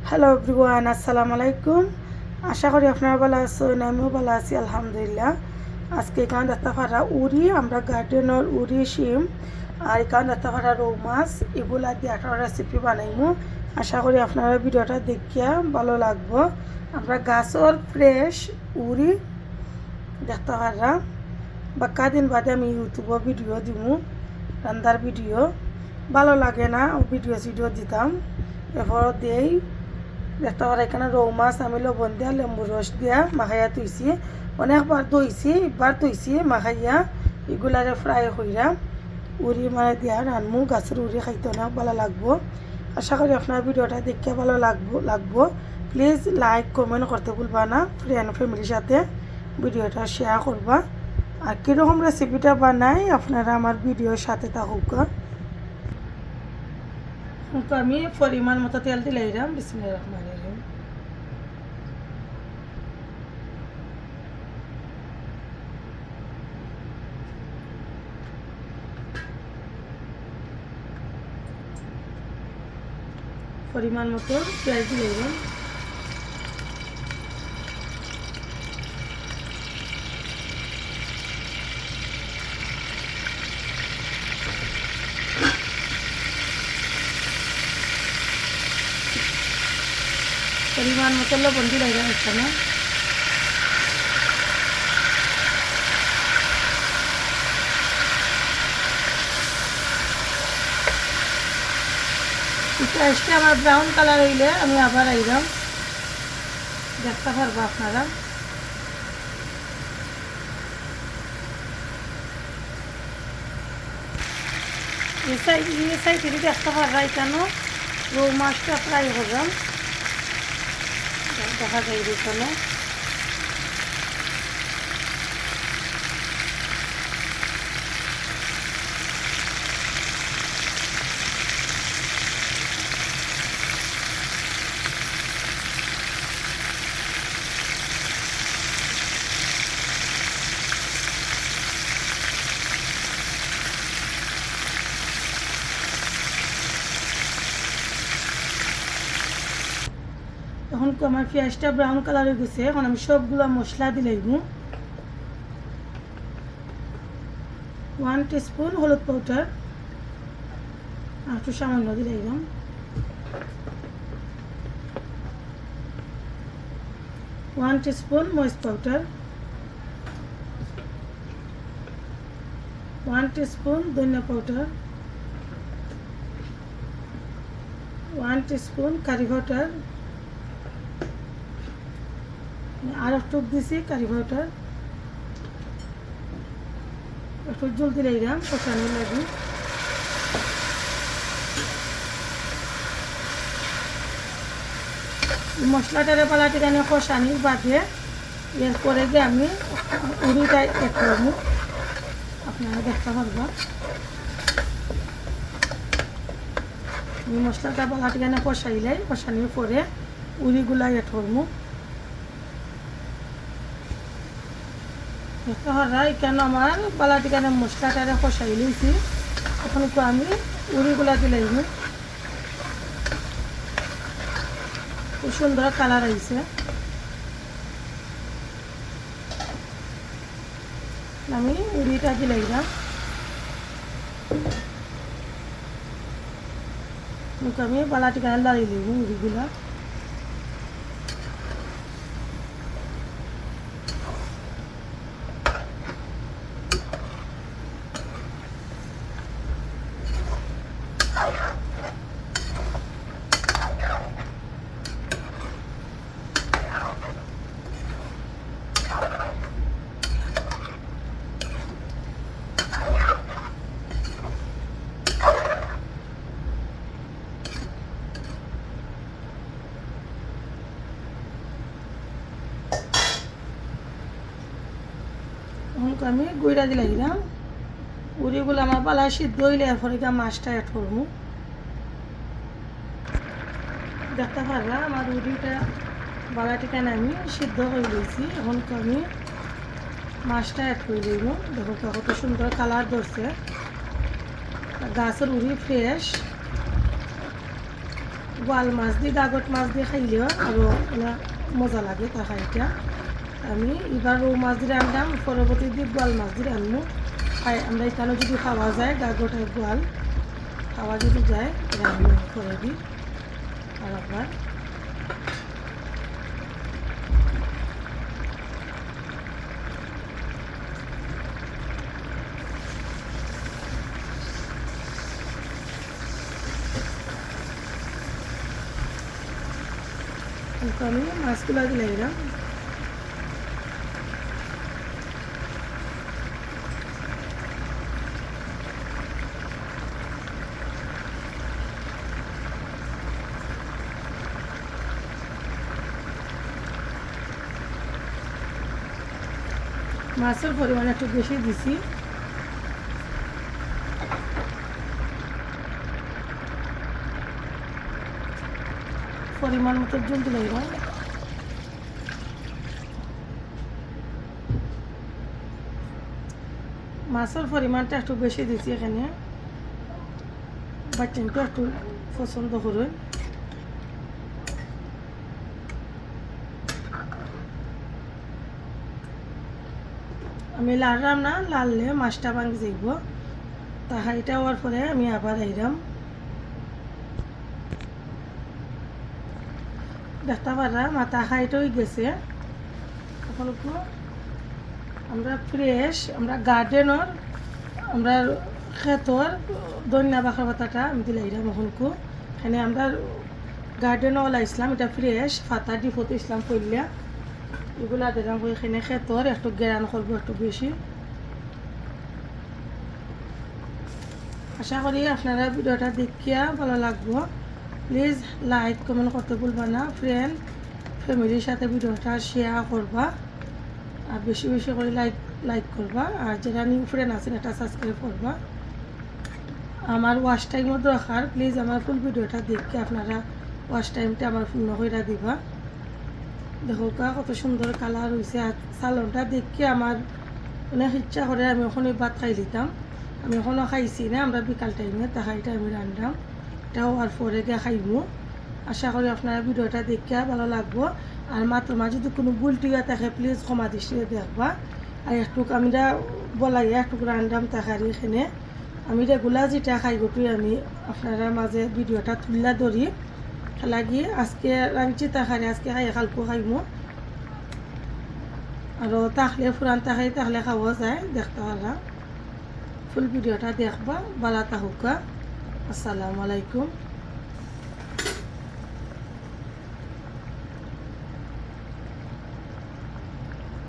Hello everyone, আসসালামু আলাইকুম। আশা করি আপনারা ভালো আছেন, আমিও ভালো আছি আলহামদুলিল্লাহ। আজকে এখানে দেখতে পারা উড়ি, আমরা গার্ডেনের উড়ি শিম আর এখানে দেখতে পারা রৌ মাছ, এগুলা দিয়ে একটা রেসিপি বানাইমু। আশা করি আপনারা ভিডিওটা দেখিয়া ভালো লাগবো। আমরা গাছের ফ্রেশ উড়ি দেখতে পারা বা কদিন বাদে আমি ইউটিউবে ভিডিও দিমু, রান্নার ভিডিও ভালো লাগে না ভিডিও দিতাম। এরপর দেই দেখতে পারা এখানে রৌ মাছ আমি লবণ দিয়া লেম্বু রস দিয়া মাখাইয়া তুইছি, অনেকবার দইছি, এবার তুইছি মাখাইয়া এগুলারে ফ্রাই কইরা উড়ি মারে দিয়া রানমু। গাছের উড়ি খাইতে অনেক ভালো লাগবো। আশা করি আপনার ভিডিওটা দেখতে ভালো লাগবো। প্লিজ লাইক কমেন্ট করতে ভুলবা না, ফ্রেন্ড ফ্যামিলির সাথে ভিডিওটা শেয়ার করবা। আর কীরকম রেসিপিটা বানাই আপনারা আমার ভিডিওর সাথে থাকুক। আমি পরিমাণ মতো তেল দিলে এরাম বিসমিল্লাহির রহমানির রহিম। পরিমাণ মতো পেঁয়াজ দিয়ে এরাম, পরিমাণ মতো লবণ দিলে এরাম এখানে পেঁয়াজটা আমার ব্রাউন কালার হইলে আমি আবার আইরাম দেখতে পারবো আপনারা। এই সাইড থেকে দেখতে পারবা কেন রৌ মাছটা ফ্রাই করলাম, দেখা যায় এখানে। এখন তো আমার পেঁয়াজটা ব্রাউন কালার হয়ে গেছে, এখন আমি সবগুলো মশলা দিলে 1 টিস্পুন হলুদ পাউডার আর একটু সামান্য দিলে 1 টিস্পুন মরিচ পাউডার, 1 টিস্পুন ধনিয়া পাউডার, 1 টিস্পুন কারি পাউডার, আর একটু দিছি কারি পাউডার, একটু জল দিলে এরাম কষানো লাগে। মশলাটারে পালাটি কানে কষানির বাদে এরপরে গিয়ে আমি উড়িটা এড করবো, আপনারা দেখতে পারবা। মশলাটা পালাটি কানে কষানির পরে উড়িগুলা এড করবো। দেখতে পারা এখানে আমার পালাটি কানে মশলাটারে কষাই লইছি, এখন তো আমি উড়িগুলা দিলে খুব সুন্দর কালার আইছে। আমি উড়িটা দিলাম, আমি বালাটি কানে লাড়ি লইব উড়িগুলা। আমি গুঁড়া দিলাম, উড়িগুলো আমার পালা সিদ্ধ হইলে এরপরে মাছটা অ্যাড করবো। দেখতে পারবা আমার উড়িটা বালাটি কেন আমি সিদ্ধ হয়ে দিয়েছি, এখন আমি মাছটা অ্যাড করে দিব। দেখো কত সুন্দর কালার ধরছে, গাছের উড়ি ফ্রেশ। গোয়াল মাছ দিয়ে গাগট মাছ দিয়ে খাইলেও আরও মানে মজা লাগে তরকারিটা। আমি এবার রৌ মাছ দিয়ে রান্নাম, পরবর্তী দিয়ে গোয়াল মাছ দিয়ে রান্নু। আমরা এখানে যদি খাওয়া যায় গাগট আর গোয়াল খাওয়া যদি যায় রান্না করে দিই। আর আবার আমি মাছগুলো দিলাম। মাছের পরিমাণ একটু বেশি দিছি। পরিমাণ মতো জল দিলাম। মাছের পরিমাণটা একটু বেশি দিছি এখানে, বাচ্চাটা একটু পছন্দ করুন। আমি লাড়লাম না, লাড়লে মাছটা ভাঙি যাইব। তাহাইটা হওয়ার পরে আমি আবার আইরাম। দেখতে পারা মাথা হাইট হয়ে গেছে। সকলকে আমরা ফ্রেশ, আমরা গার্ডেনর, আমরা ক্ষেতর ধনিয়া বাখার পাতাটা আমি দিলাইরাম এখনকু। এখানে আমরা গার্ডেনও লাইছিলাম, এটা ফ্রেশ পাতা ডিপোতে ইসলাম করলিয়া এগুলা দিলাম। এখানে ক্ষেতর একটু গেরান করবো একটু বেশি। আশা করি আপনারা ভিডিওটা দেখিয়া ভালো লাগবো। প্লিজ লাইক কমেন্ট করতে ভুলবা না। ফ্রেন্ড ফ্যামিলির সাথে ভিডিওটা শেয়ার করবা, আর বেশি বেশি করে লাইক করবা। আর যারা নিউ ফ্রেন্ড আছেন এটা সাবস্ক্রাইব করবা। আমার ওয়াচ টাইমও দরকার, প্লিজ আমার ফুল ভিডিওটা দেখে আপনারা ওয়াচ টাইমটা আমার পূর্ণ করে দিবা। দেখো কত সুন্দর কালার হয়েছে। আর সালনটা দেখে আমার অনেক ইচ্ছা করে আমি ওখানে ভাত খাই দিতাম। আমি এখনও খাইছি না, আমরা বিকাল টাইমে তাহাইটা আমি রান্ধাম, এটাও আর পরে গিয়ে খাইব। আশা করি আপনারা ভিডিওটা দেখে ভালো লাগবো। আর মাত্র মাঝে যদি কোনো ভুল টিকা থাকে প্লিজ ক্ষমা দৃষ্টিতে দেখবা। আর একটু আমি বলাই একটু রান্ধাম তাহারি এখানে আমি রেগুলার যেটা খাই গোটুই আমি আপনারা মাঝে ভিডিওটা তুললা ধরি লাগি। আজকে রাঁধছি তাহারি, আজকে খাই কালকে খাইব। আর তাহলে ফুরান তাহারি তাহলে খাওয়া যায়। দেখতে পারা ফুল ভিডিওটা দেখবা। বালা তাহুকা। আসসালামু আলাইকুম।